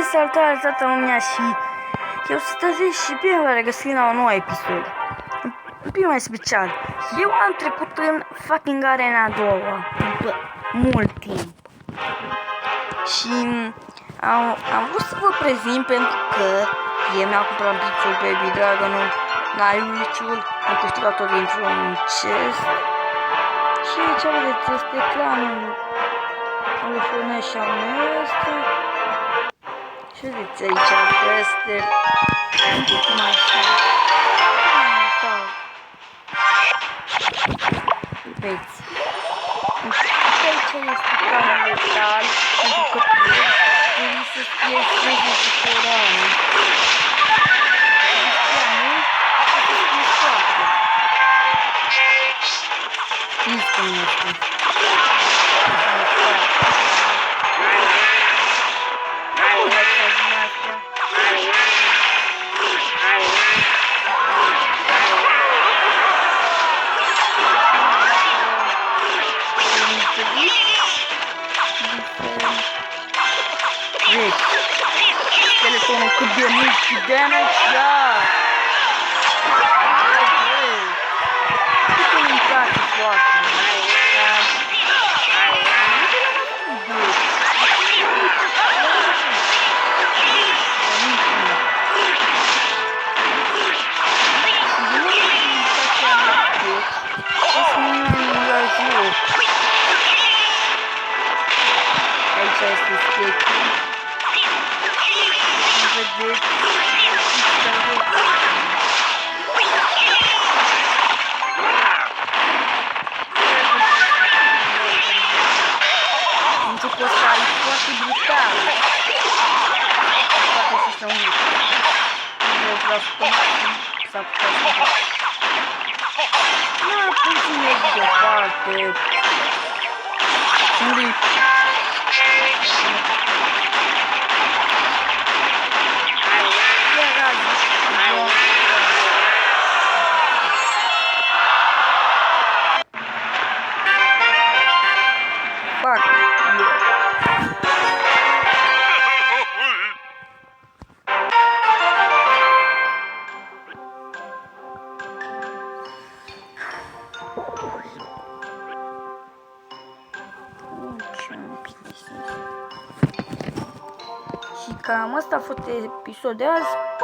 Salutare toată lumea și eu sunt și bine vă regăsit la un nou episod. Un pic mai special. Eu am trecut în fucking Arena 2 după mult timp. Și am vrut să vă prezint pentru că eu mi-am cumpărat Pixel Baby Dragon-ul la YouTube, am câștigat-o dintr-un chest. Și aici vedeți, este clanul lui Furneșa ăsta. Și vedeți aici peste cum așa. Vedeți. Aici este clanul letal, pentru că trebuie să fie frigul cu coronă. Nici cum nu știu. Skeletonul cât de mult damage, da! Cât îmi place foarte mult. Aici este sketch-ul. Vedeți? Început să ai foarte brutal. Poate să se unit. Nu vreau să maxim s-a putea să fac. Nu, puțin e departe. Unde-i? Fuck you. Și cam asta a fost episodul de azi.